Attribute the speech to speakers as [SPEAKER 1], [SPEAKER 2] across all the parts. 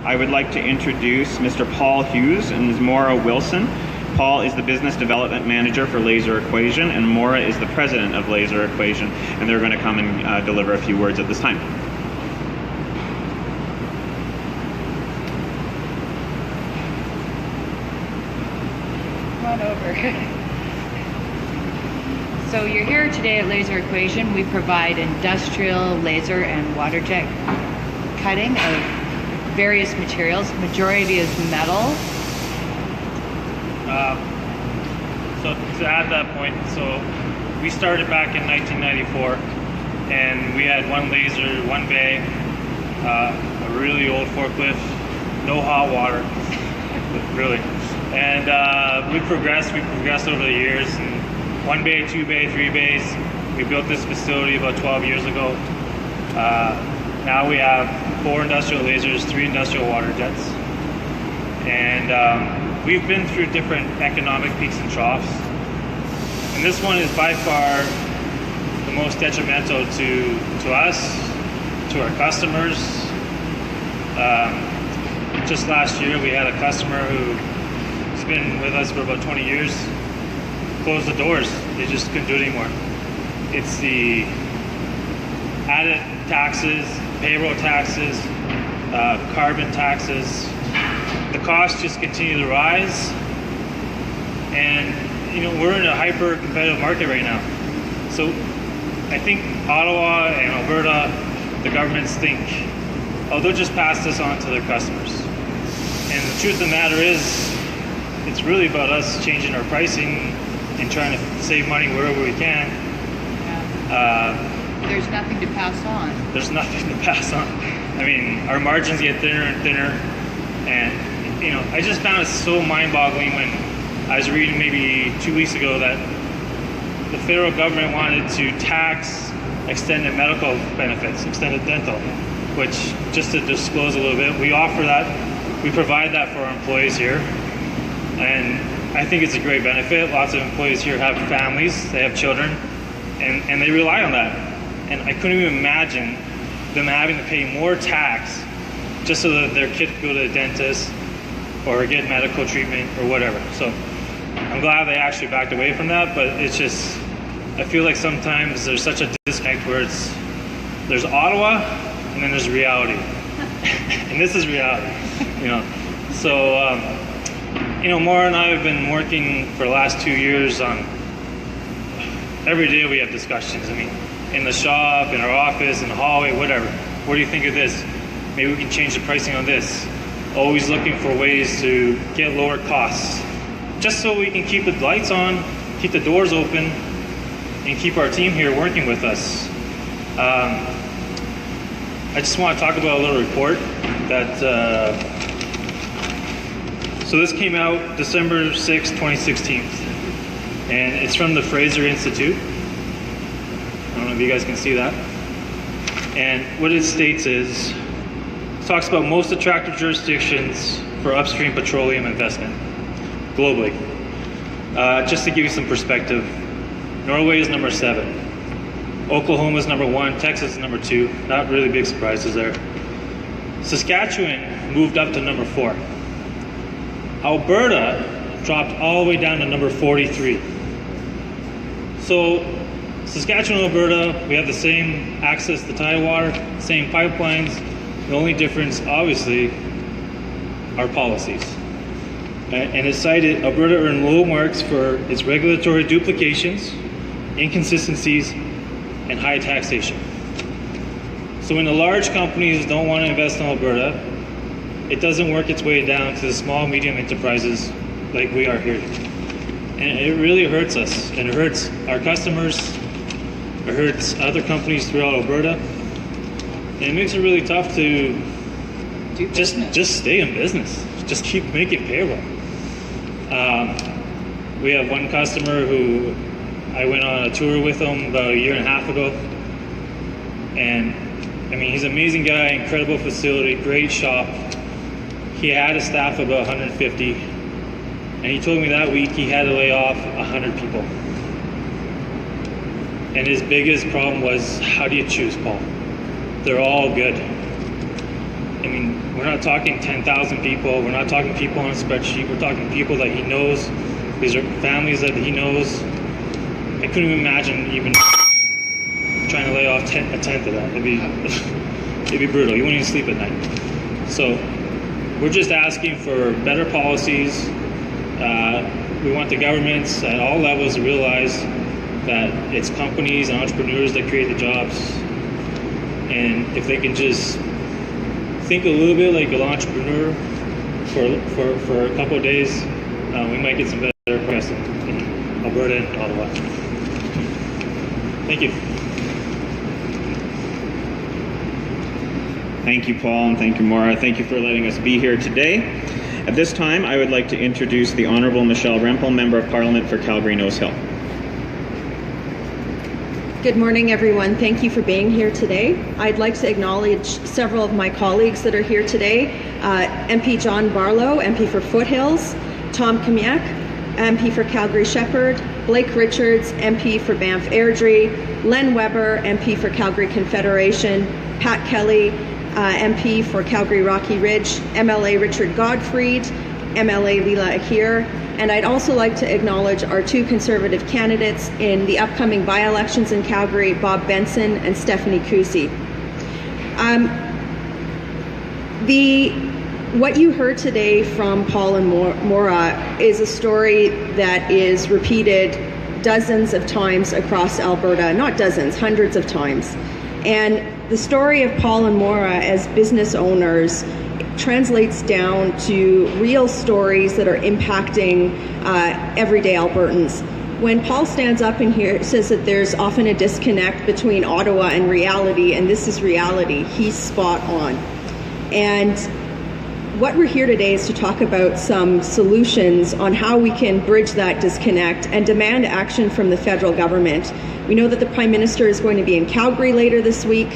[SPEAKER 1] I would like to introduce Mr. Paul Hughes and Ms. Maura Wilson. Paul is the Business Development Manager for Laser Equation, and Maura is the President of Laser Equation, and they're going to come and deliver a few words at this time.
[SPEAKER 2] Come on over. So you're here today at Laser Equation. We provide industrial laser and water jet cutting of various materials. Majority is metal.
[SPEAKER 3] So to add that point, so we started back in 1994, and we had one laser, one bay, a really old forklift, no hot water, really. And we progressed over the years, and one bay, two bay, three bays. We built this facility about 12 years ago. Now we have 4 industrial lasers, 3 industrial water jets, and we've been through different economic peaks and troughs, and this one is by far the most detrimental to us, to our customers. Just last year we had a customer who's been with us for about 20 years close the doors. They just couldn't do it anymore. It's the added taxes, payroll taxes, carbon taxes. The costs just continue to rise, and we're in a hyper competitive market right now. So I think Ottawa and Alberta, the governments think, oh, they'll just pass this on to their customers. And the truth of the matter is, it's really about us changing our pricing and trying to save money wherever we can.
[SPEAKER 2] Yeah. There's nothing to pass on.
[SPEAKER 3] There's nothing to pass on. I mean, our margins get thinner and thinner, and I just found it so mind-boggling when I was reading maybe 2 weeks ago that the federal government wanted to tax extended medical benefits, extended dental, which, just to disclose a little bit, we offer that, we provide that for our employees here, and I think it's a great benefit. Lots of employees here have families, they have children, and they rely on that. And I couldn't even imagine them having to pay more tax just so that their kid could go to the dentist or get medical treatment or whatever. So I'm glad they actually backed away from that, but it's just, I feel like sometimes there's such a disconnect where there's Ottawa and then there's reality. And this is reality, So, Maura and I have been working for the last 2 years on, every day we have discussions. I mean, in the shop, in our office, in the hallway, whatever. What do you think of this? Maybe we can change the pricing on this. Always looking for ways to get lower costs, just so we can keep the lights on, keep the doors open, and keep our team here working with us. I just want to talk about a little report that, so this came out December 6, 2016, and it's from the Fraser Institute. I don't know if you guys can see that. And what it states is, it talks about most attractive jurisdictions for upstream petroleum investment globally. Just to give you some perspective, Norway is number 7. Oklahoma is number 1. Texas is number 2. Not really big surprises there. Saskatchewan moved up to number 4. Alberta dropped all the way down to number 43. So Saskatchewan and Alberta, we have the same access to tidewater, same pipelines. The only difference, obviously, are policies. And it cited Alberta earned low marks for its regulatory duplications, inconsistencies, and high taxation. So when the large companies don't want to invest in Alberta, it doesn't work its way down to the small, medium enterprises like we are here. And it really hurts us, and it hurts our customers, it hurts other companies throughout Alberta, and it makes it really tough to just stay in business, just keep making payroll. We have one customer who I went on a tour with him about 1.5 years ago, and I mean, he's an amazing guy, incredible facility, great shop. He had a staff of about 150, and he told me that week he had to lay off 100 people. And his biggest problem was, how do you choose, Paul? They're all good. I mean, We're not talking 10,000 people. We're not talking people on a spreadsheet. We're talking people that he knows. These are families that he knows. I couldn't even imagine even trying to lay off a tenth of that. It'd be brutal. You wouldn't even sleep at night. So we're just asking for better policies. We want the governments at all levels to realize that it's companies and entrepreneurs that create the jobs. And if they can just think a little bit like an entrepreneur for a couple of days, we might get some better press in Alberta and Ottawa. Thank you.
[SPEAKER 1] Thank you, Paul, and thank you, Maura. Thank you for letting us be here today. At this time, I would like to introduce the Honourable Michelle Rempel, Member of Parliament for Calgary Nose Hill.
[SPEAKER 4] Good morning, everyone. Thank you for being here today. I'd like to acknowledge several of my colleagues that are here today. MP John Barlow, MP for Foothills, Tom Kamiak, MP for Calgary Shepherd, Blake Richards, MP for Banff Airdrie, Len Weber, MP for Calgary Confederation, Pat Kelly, MP for Calgary Rocky Ridge, MLA Richard Godfried, MLA Leela Ahir, and I'd also like to acknowledge our two Conservative candidates in the upcoming by-elections in Calgary, Bob Benson and Stephanie Kusi. What you heard today from Paul and Maura is a story that is repeated dozens of times across Alberta, not dozens, hundreds of times. And the story of Paul and Maura as business owners translates down to real stories that are impacting everyday Albertans. When Paul stands up in here, says that there's often a disconnect between Ottawa and reality, and this is reality, he's spot on. And what we're here today is to talk about some solutions on how we can bridge that disconnect and demand action from the federal government. We know that the Prime Minister is going to be in Calgary later this week.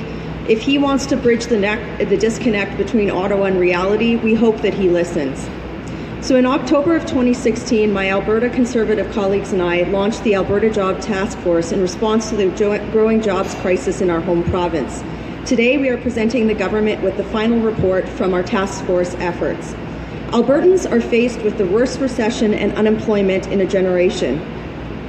[SPEAKER 4] If he wants to bridge the disconnect between Ottawa and reality, we hope that he listens. So in October of 2016, my Alberta Conservative colleagues and I launched the Alberta Jobs Taskforce in response to the growing jobs crisis in our home province. Today, we are presenting the government with the final report from our task force efforts. Albertans are faced with the worst recession and unemployment in a generation.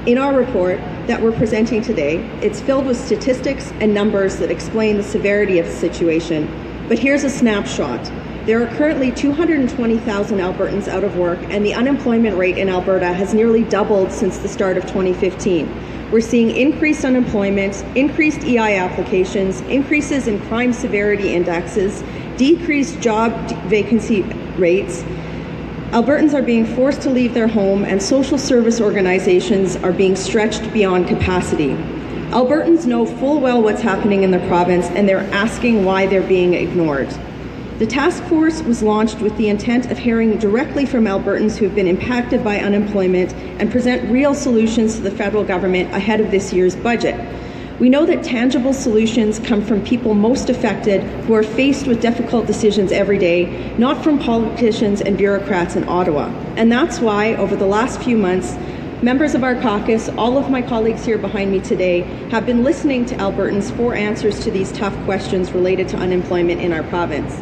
[SPEAKER 4] In our report that we're presenting today, it's filled with statistics and numbers that explain the severity of the situation. But here's a snapshot. There are currently 220,000 Albertans out of work, and the unemployment rate in Alberta has nearly doubled since the start of 2015. We're seeing increased unemployment, increased EI applications, increases in crime severity indexes, decreased job vacancy rates. Albertans are being forced to leave their home, and social service organizations are being stretched beyond capacity. Albertans know full well what's happening in the province, and they're asking why they're being ignored. The task force was launched with the intent of hearing directly from Albertans who have been impacted by unemployment and present real solutions to the federal government ahead of this year's budget. We know that tangible solutions come from people most affected who are faced with difficult decisions every day, not from politicians and bureaucrats in Ottawa. And that's why, over the last few months, members of our caucus, all of my colleagues here behind me today, have been listening to Albertans for answers to these tough questions related to unemployment in our province.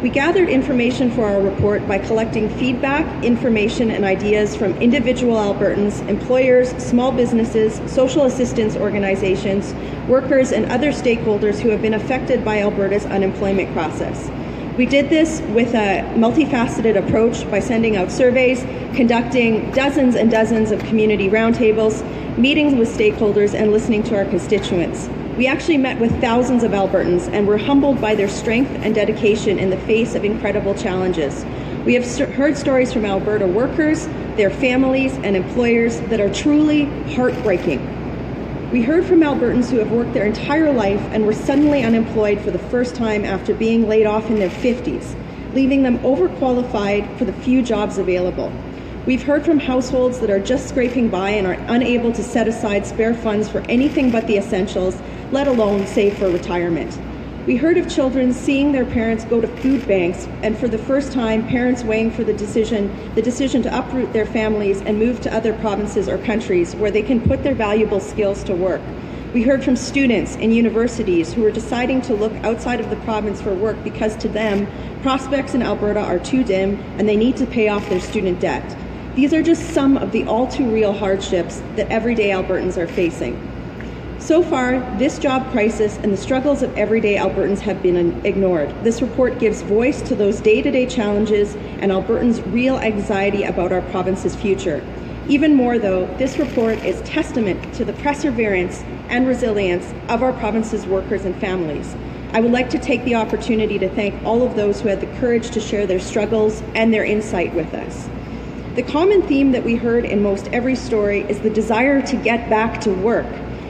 [SPEAKER 4] We gathered information for our report by collecting feedback, information, and ideas from individual Albertans, employers, small businesses, social assistance organizations, workers, and other stakeholders who have been affected by Alberta's unemployment process. We did this with a multifaceted approach by sending out surveys, conducting dozens and dozens of community roundtables, meetings with stakeholders, and listening to our constituents. We actually met with thousands of Albertans and were humbled by their strength and dedication in the face of incredible challenges. We have heard stories from Alberta workers, their families, and employers that are truly heartbreaking. We heard from Albertans who have worked their entire life and were suddenly unemployed for the first time after being laid off in their 50s, leaving them overqualified for the few jobs available. We've heard from households that are just scraping by and are unable to set aside spare funds for anything but the essentials, let alone save for retirement. We heard of children seeing their parents go to food banks, and for the first time, parents weighing for the decision to uproot their families and move to other provinces or countries where they can put their valuable skills to work. We heard from students in universities who are deciding to look outside of the province for work because to them, prospects in Alberta are too dim and they need to pay off their student debt. These are just some of the all too real hardships that everyday Albertans are facing. So far, this job crisis and the struggles of everyday Albertans have been ignored. This report gives voice to those day-to-day challenges and Albertans' real anxiety about our province's future. Even more, though, this report is testament to the perseverance and resilience of our province's workers and families. I would like to take the opportunity to thank all of those who had the courage to share their struggles and their insight with us. The common theme that we heard in most every story is the desire to get back to work.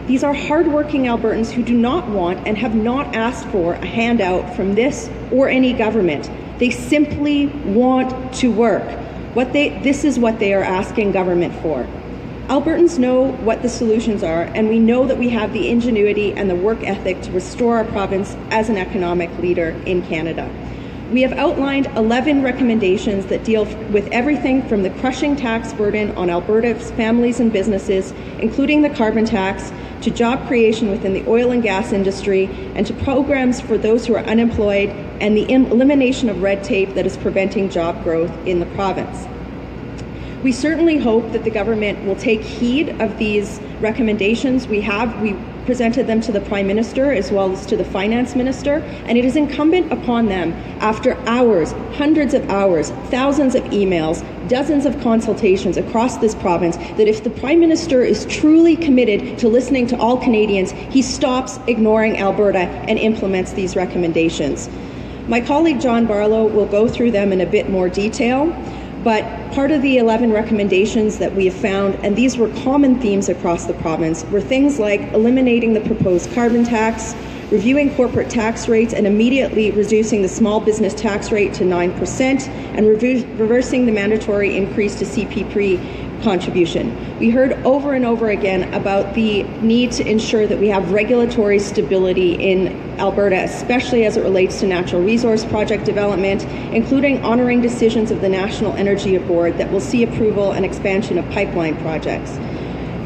[SPEAKER 4] These are hardworking Albertans who do not want and have not asked for a handout from this or any government. They simply want to work. This is what they are asking government for. Albertans know what the solutions are, and we know that we have the ingenuity and the work ethic to restore our province as an economic leader in Canada. We have outlined 11 recommendations that deal with everything from the crushing tax burden on Alberta's families and businesses, including the carbon tax, to job creation within the oil and gas industry, and to programs for those who are unemployed, and the elimination of red tape that is preventing job growth in the province. We certainly hope that the government will take heed of these recommendations. We presented them to the Prime Minister as well as to the Finance Minister, and it is incumbent upon them, after hours, hundreds of hours, thousands of emails, dozens of consultations across this province, that if the Prime Minister is truly committed to listening to all Canadians, he stops ignoring Alberta and implements these recommendations. My colleague John Barlow will go through them in a bit more detail, but part of the 11 recommendations that we have found, and these were common themes across the province, were things like eliminating the proposed carbon tax, reviewing corporate tax rates and immediately reducing the small business tax rate to 9%, and reversing the mandatory increase to CPC contribution. We heard over and over again about the need to ensure that we have regulatory stability in Alberta, especially as it relates to natural resource project development, including honouring decisions of the National Energy Board that will see approval and expansion of pipeline projects.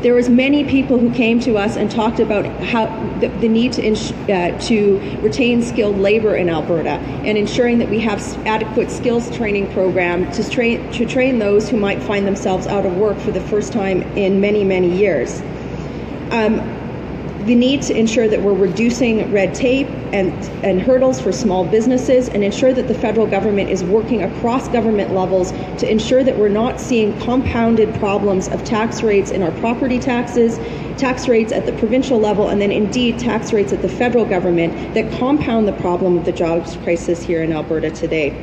[SPEAKER 4] There was many people who came to us and talked about how the need to retain skilled labour in Alberta and ensuring that we have adequate skills training program to train those who might find themselves out of work for the first time in many, many years. The need to ensure that we're reducing red tape and hurdles for small businesses, and ensure that the federal government is working across government levels to ensure that we're not seeing compounded problems of tax rates in our property taxes, tax rates at the provincial level, and then indeed tax rates at the federal government that compound the problem of the jobs crisis here in Alberta today.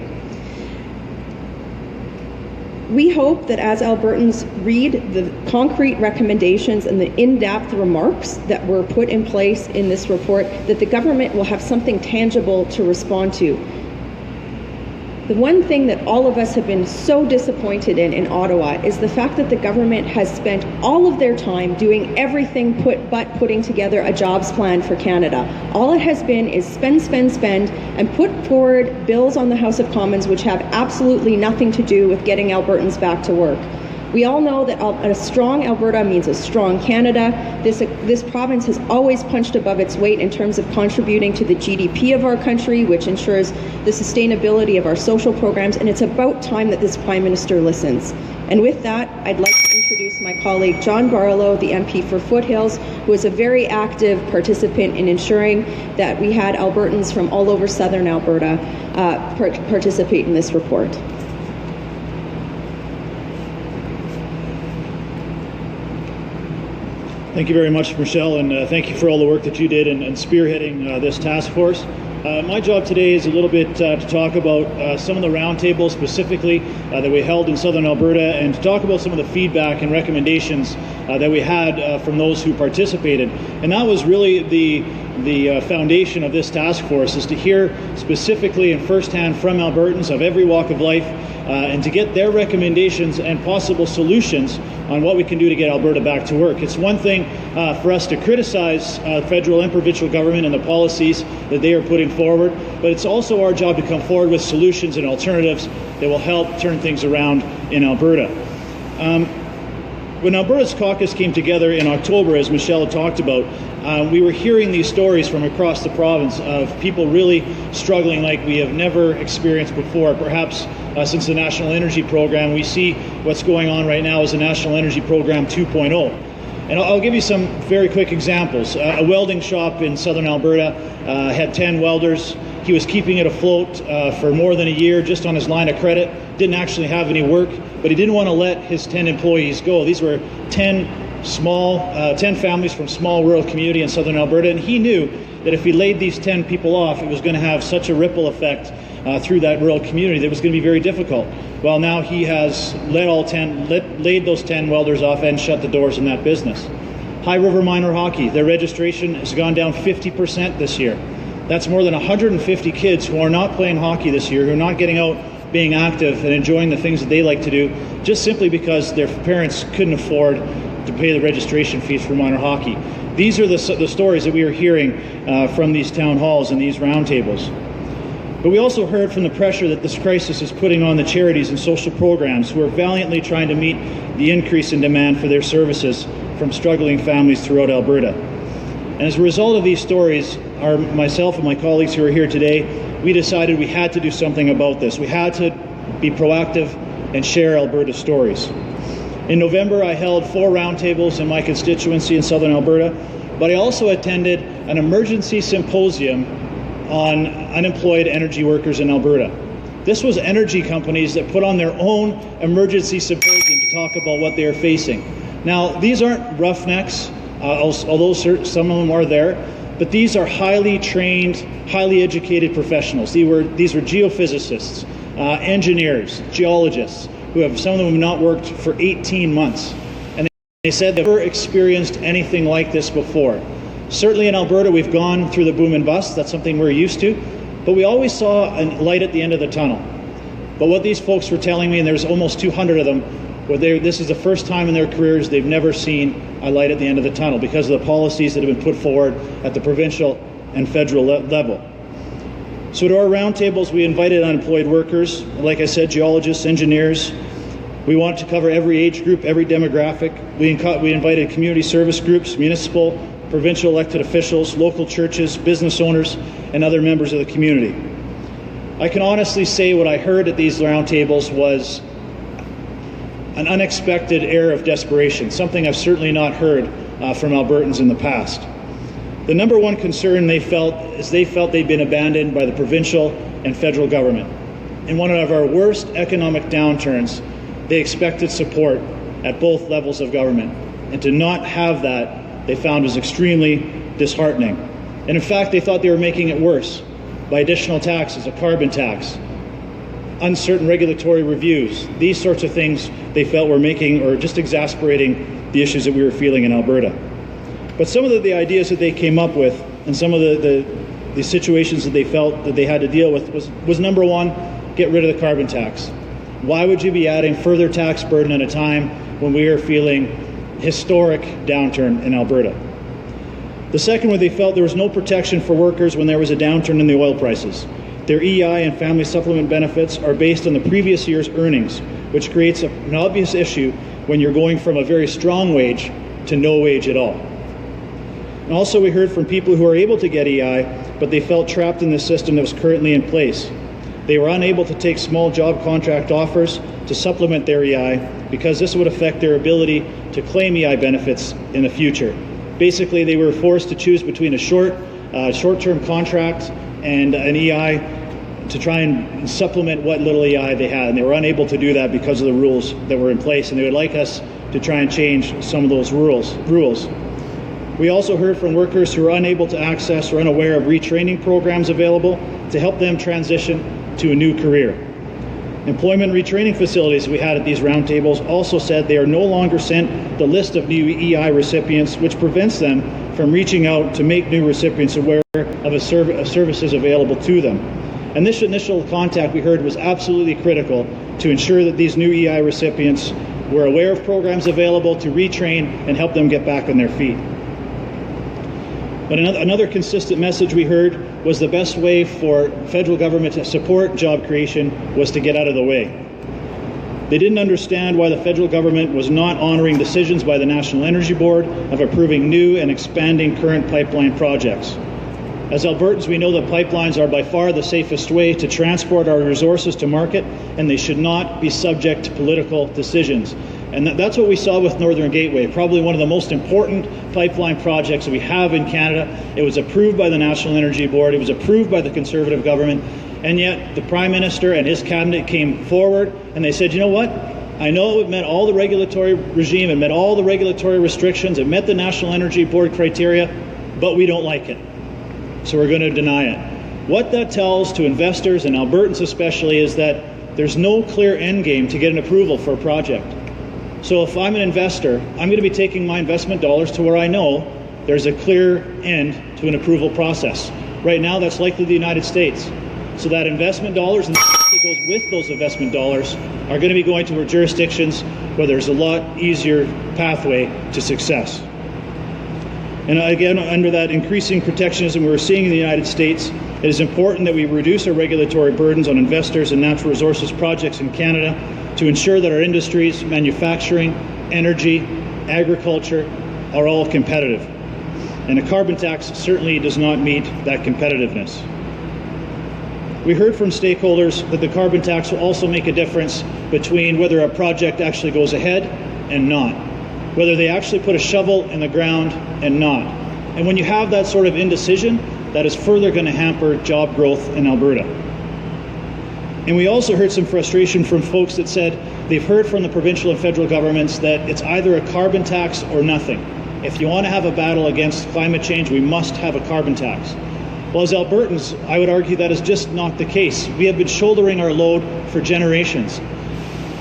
[SPEAKER 4] We hope that as Albertans read the concrete recommendations and the in-depth remarks that were put in place in this report, that the government will have something tangible to respond to. The one thing that all of us have been so disappointed in Ottawa is the fact that the government has spent all of their time doing everything but putting together a jobs plan for Canada. All it has been is spend, and put forward bills on the House of Commons which have absolutely nothing to do with getting Albertans back to work. We all know that a strong Alberta means a strong Canada. This province has always punched above its weight in terms of contributing to the GDP of our country, which ensures the sustainability of our social programs, and it's about time that this Prime Minister listens. And with that, I'd like to introduce my colleague John Barlow, the MP for Foothills, who is a very active participant in ensuring that we had Albertans from all over southern Alberta participate in this report.
[SPEAKER 5] Thank you very much, Michelle, and thank you for all the work that you did in spearheading this task force. My job today is a little bit to talk about some of the roundtables specifically that we held in southern Alberta, and to talk about some of the feedback and recommendations that we had from those who participated. And that was really the foundation of this task force, is to hear specifically and firsthand from Albertans of every walk of life, and to get their recommendations and possible solutions on what we can do to get Alberta back to work. It's one thing for us to criticize federal and provincial government and the policies that they are putting forward, but it's also our job to come forward with solutions and alternatives that will help turn things around in Alberta. When Alberta's caucus came together in October, as Michelle talked about, we were hearing these stories from across the province of people really struggling like we have never experienced before. Perhaps since the National Energy Program, we see what's going on right now as the National Energy Program 2.0. And I'll give you some very quick examples. A welding shop in southern Alberta had 10 welders. He was keeping it afloat for more than a year just on his line of credit. Didn't actually have any work, but he didn't want to let his 10 employees go. These were 10 families from small rural community in southern Alberta, and he knew that if he laid these 10 people off, it was going to have such a ripple effect through that rural community that it was going to be very difficult. Well, now he has laid those 10 welders off and shut the doors in that business. High River Minor Hockey, their registration has gone down 50% this year. That's more than 150 kids who are not playing hockey this year, who are not getting out, being active and enjoying the things that they like to do, just simply because their parents couldn't afford to pay the registration fees for minor hockey. These are the stories that we are hearing from these town halls and these roundtables. But we also heard from the pressure that this crisis is putting on the charities and social programs who are valiantly trying to meet the increase in demand for their services from struggling families throughout Alberta. And as a result of these stories, myself and my colleagues who are here today, we decided we had to do something about this. We had to be proactive and share Alberta stories. In November, I held 4 roundtables in my constituency in southern Alberta, but I also attended an emergency symposium on unemployed energy workers in Alberta. This was energy companies that put on their own emergency symposium to talk about what they are facing. Now, these aren't roughnecks, although some of them are there, but these are highly trained, highly educated professionals. These were geophysicists, engineers, geologists, some of them have not worked for 18 months. And they said they've never experienced anything like this before. Certainly in Alberta, we've gone through the boom and bust. That's something we're used to. But we always saw a light at the end of the tunnel. But what these folks were telling me, and there's almost 200 of them, this is the first time in their careers they've never seen a light at the end of the tunnel because of the policies that have been put forward at the provincial and federal level. So to our roundtables, we invited unemployed workers, like I said, geologists, engineers. We wanted to cover every age group, every demographic. We invited community service groups, municipal, provincial elected officials, local churches, business owners, and other members of the community. I can honestly say what I heard at these roundtables was an unexpected air of desperation, something I've certainly not heard from Albertans in the past. The number one concern they felt is they felt they'd been abandoned by the provincial and federal government. In one of our worst economic downturns, they expected support at both levels of government. And to not have that, they found was extremely disheartening. And in fact, they thought they were making it worse by additional taxes, a carbon tax, uncertain regulatory reviews. These sorts of things they felt were making or just exasperating the issues that we were feeling in Alberta. But some of the ideas that they came up with and some of the situations that they felt that they had to deal with was number one, get rid of the carbon tax. Why would you be adding further tax burden at a time when we are feeling historic downturn in Alberta? The second one, they felt there was no protection for workers when there was a downturn in the oil prices. Their EI and family supplement benefits are based on the previous year's earnings, which creates an obvious issue when you're going from a very strong wage to no wage at all. And also we heard from people who are able to get EI, but they felt trapped in the system that was currently in place. They were unable to take small job contract offers to supplement their EI because this would affect their ability to claim EI benefits in the future. Basically, they were forced to choose between a short-term contract and an EI to try and supplement what little EI they had, and they were unable to do that because of the rules that were in place, and they would like us to try and change some of those rules. We also heard from workers who are unable to access or unaware of retraining programs available to help them transition to a new career. Employment retraining facilities we had at these roundtables also said they are no longer sent the list of new EI recipients, which prevents them from reaching out to make new recipients aware of services available to them. And this initial contact we heard was absolutely critical to ensure that these new EI recipients were aware of programs available to retrain and help them get back on their feet. But another consistent message we heard was the best way for federal government to support job creation was to get out of the way. They didn't understand why the federal government was not honoring decisions by the National Energy Board of approving new and expanding current pipeline projects. As Albertans, we know that pipelines are by far the safest way to transport our resources to market, and they should not be subject to political decisions. And that's what we saw with Northern Gateway, probably one of the most important pipeline projects we have in Canada. It was approved by the National Energy Board, it was approved by the Conservative government, and yet the Prime Minister and his cabinet came forward and they said, you know what? I know it met all the regulatory regime, it met all the regulatory restrictions, it met the National Energy Board criteria, but we don't like it. So we're going to deny it. What that tells to investors, and Albertans especially, is that there's no clear end game to get an approval for a project. So if I'm an investor, I'm going to be taking my investment dollars to where I know there's a clear end to an approval process. Right now, that's likely the United States. So that investment dollars and that goes with those investment dollars are going to be going to jurisdictions where there's a lot easier pathway to success. And again, under that increasing protectionism we're seeing in the United States, it is important that we reduce our regulatory burdens on investors in natural resources projects in Canada to ensure that our industries, manufacturing, energy, agriculture are all competitive. And a carbon tax certainly does not meet that competitiveness. We heard from stakeholders that the carbon tax will also make a difference between whether a project actually goes ahead and not, whether they actually put a shovel in the ground and not. And when you have that sort of indecision, that is further going to hamper job growth in Alberta. And we also heard some frustration from folks that said they've heard from the provincial and federal governments that it's either a carbon tax or nothing. If you want to have a battle against climate change, we must have a carbon tax. Well, as Albertans, I would argue that is just not the case. We have been shouldering our load for generations.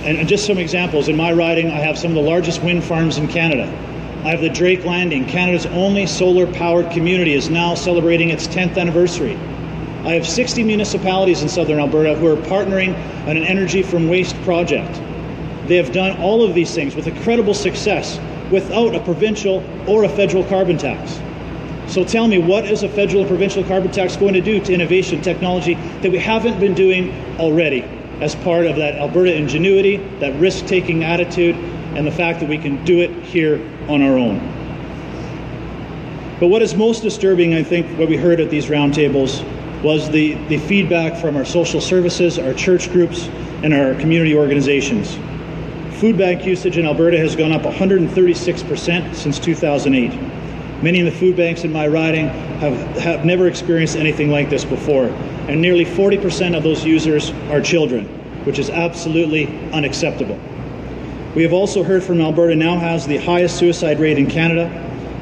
[SPEAKER 5] And just some examples, in my riding, I have some of the largest wind farms in Canada. I have the Drake Landing, Canada's only solar-powered community, is now celebrating its 10th anniversary. I have 60 municipalities in southern Alberta who are partnering on an energy from waste project. They have done all of these things with incredible success without a provincial or a federal carbon tax. So tell me, what is a federal or provincial carbon tax going to do to innovation, technology that we haven't been doing already as part of that Alberta ingenuity, that risk-taking attitude, and the fact that we can do it here on our own? But what is most disturbing, I think, what we heard at these roundtables was the feedback from our social services, our church groups, and our community organizations. Food bank usage in Alberta has gone up 136% since 2008. Many of the food banks in my riding have never experienced anything like this before, and nearly 40% of those users are children, which is absolutely unacceptable. We have also heard from Alberta now has the highest suicide rate in Canada,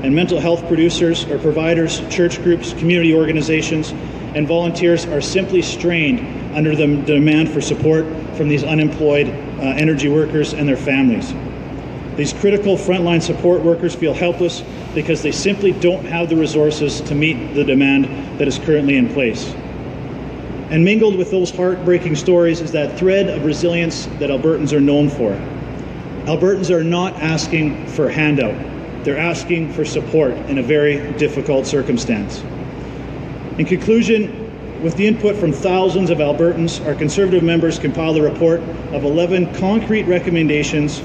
[SPEAKER 5] and mental health producers or providers, church groups, community organizations, and volunteers are simply strained under the demand for support from these unemployed energy workers and their families. These critical frontline support workers feel helpless because they simply don't have the resources to meet the demand that is currently in place. And mingled with those heartbreaking stories is that thread of resilience that Albertans are known for. Albertans are not asking for a handout. They're asking for support in a very difficult circumstance. In conclusion, with the input from thousands of Albertans, our Conservative members compiled a report of 11 concrete recommendations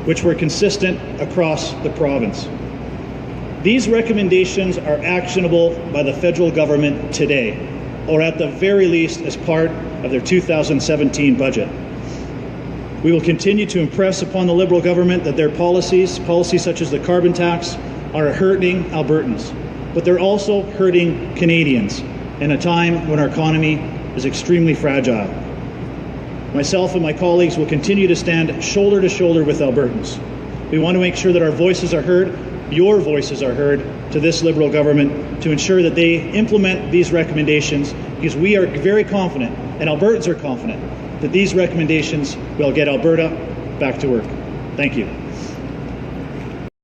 [SPEAKER 5] which were consistent across the province. These recommendations are actionable by the federal government today, or at the very least as part of their 2017 budget. We will continue to impress upon the Liberal government that their policies such as the carbon tax, are hurting Albertans, but they're also hurting Canadians in a time when our economy is extremely fragile. Myself and my colleagues will continue to stand shoulder to shoulder with Albertans. We want to make sure that our voices are heard, your voices are heard to this Liberal government to ensure that they implement these recommendations, because we are very confident, and Albertans are confident, that these recommendations will get Alberta back to work. Thank you.